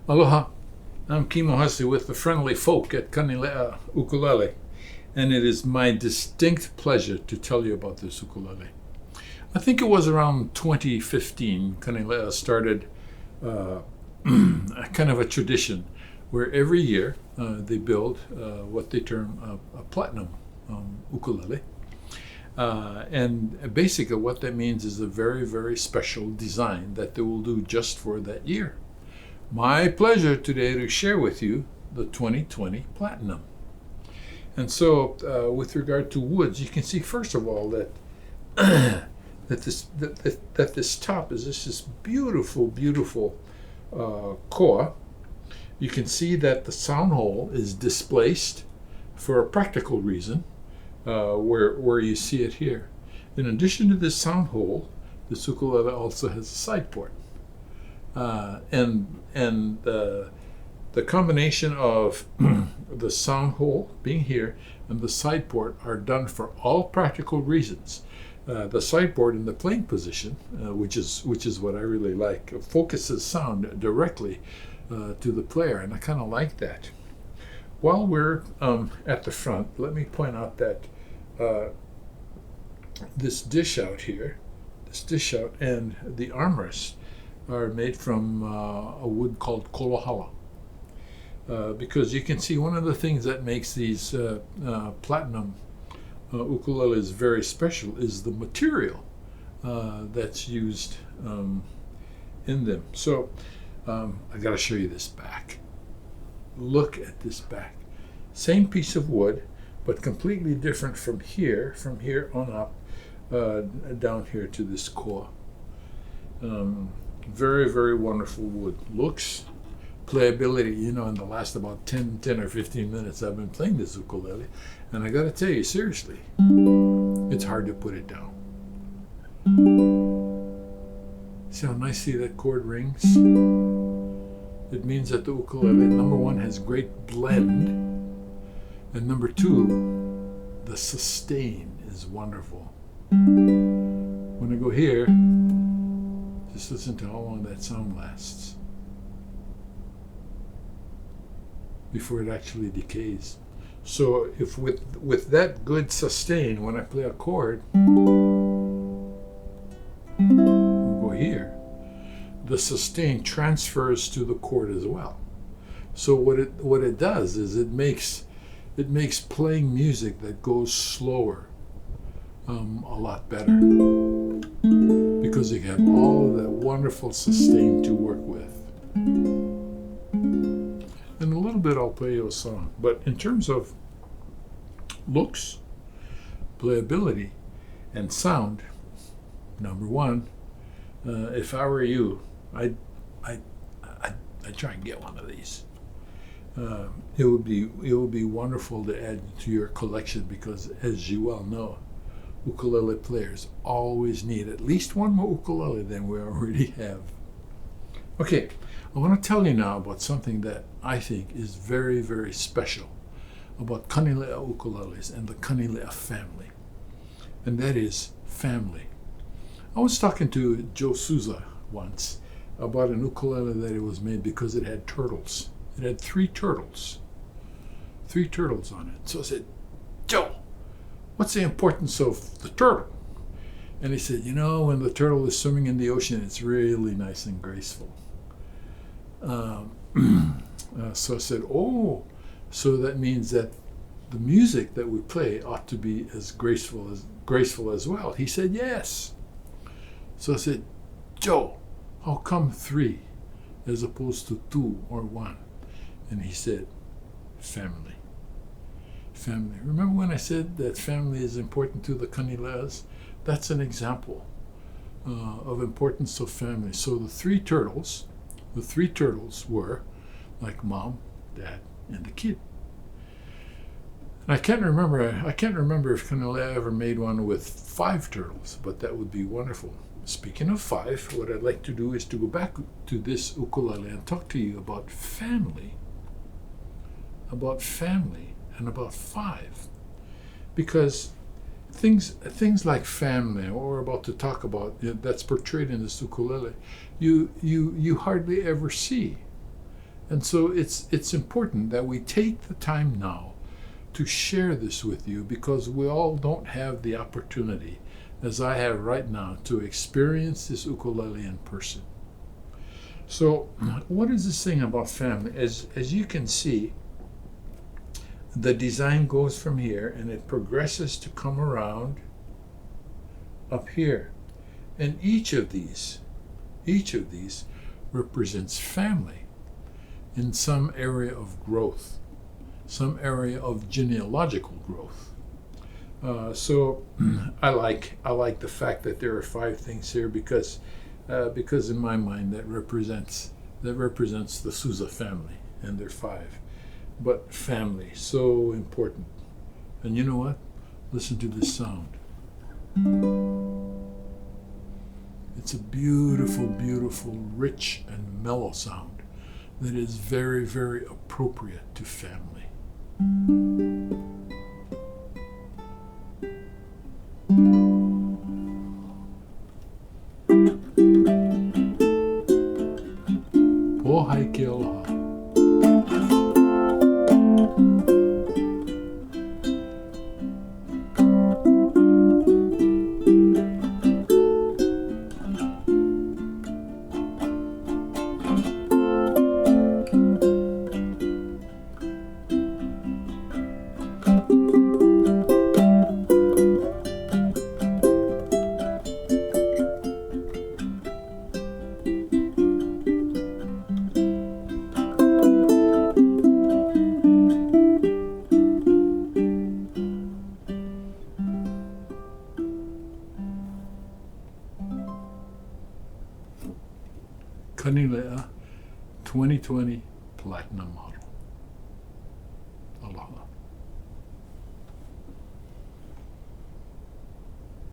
Aloha, I'm Kimo Hussey with the friendly folk at Kanile Ukulele, and it is my distinct pleasure to tell you about this ukulele. I think it was around 2015 Kanile started a kind of a tradition where every year they build what they term a platinum ukulele. And basically what that means is a very, very special design that they will do just for that year. My pleasure today to share with you the 2020 Platinum. And so with regard to woods, you can see first of all that that this top is this beautiful, beautiful koa. You can see that the sound hole is displaced for a practical reason, where you see it here. In addition to this sound hole, this ukulele also has a side port. And the combination of the sound hole being here and the side port are done for all practical reasons. The side port in the playing position, which is what I really like, focuses sound directly to the player, and I kind of like that. While we're at the front, let me point out that this dish out and the armrest are made from a wood called kolohala. Because you can see one of the things that makes these platinum ukuleles very special is the material that's used in them. So I got to show you this back. Look at this back. Same piece of wood, but completely different from here on up, down here to this core. Very, very wonderful wood. Looks, playability, in the last about 10 or 15 minutes I've been playing this ukulele, and I gotta tell you, seriously, it's hard to put it down. See how nicely that chord rings? It means that the ukulele, number one, has great blend, and number two, the sustain is wonderful. When I go here, just listen to how long that sound lasts before it actually decays. So if with that good sustain, when I play a chord, we'll go here, the sustain transfers to the chord as well. So what it does is it makes playing music that goes slower a lot better, because you have all of that wonderful sustain to work with. In a little bit I'll play you a song, but in terms of looks, playability, and sound, number one, if I were you, I'd try and get one of these. It would be wonderful to add to your collection, because as you well know, ukulele players always need at least one more ukulele than we already have. Okay, I want to tell you now about something that I think is very, very special about Kanile ukuleles and the Kanile family, and that is family. I was talking to Joe Souza once about an ukulele that it was made because it had turtles. It had three turtles on it. So I said, Joe, what's the importance of the turtle? And he said, when the turtle is swimming in the ocean, it's really nice and graceful. So I said, so that means that the music that we play ought to be as graceful as well. He said, yes. So I said, Joe, how come 3 as opposed to 2 or 1? And he said, family. Family. Remember when I said that family is important to the Kaniles? That's an example of importance of family. So the three turtles were like mom, dad, and the kid. And I can't remember if Kanile ever made one with 5 turtles, but that would be wonderful. Speaking of 5, what I'd like to do is to go back to this ukulele and talk to you about family and about 5, because things like family, or we're about to talk about, that's portrayed in this ukulele, you hardly ever see And so it's important that we take the time now to share this with you, because we all don't have the opportunity, as I have right now, to experience this ukulele in person. So what is this thing about family? As you can see, the design goes from here and it progresses to come around up here. And each of these represents family in some area of growth, some area of genealogical growth. So I like the fact that there are 5 things here, because in my mind that represents the Souza family, and they're 5. But family, so important. And you know what? Listen to this sound. It's a beautiful, beautiful, rich and mellow sound that is very, very appropriate to family. Pohai ke aloha. Kanile 2020 Platinum Model.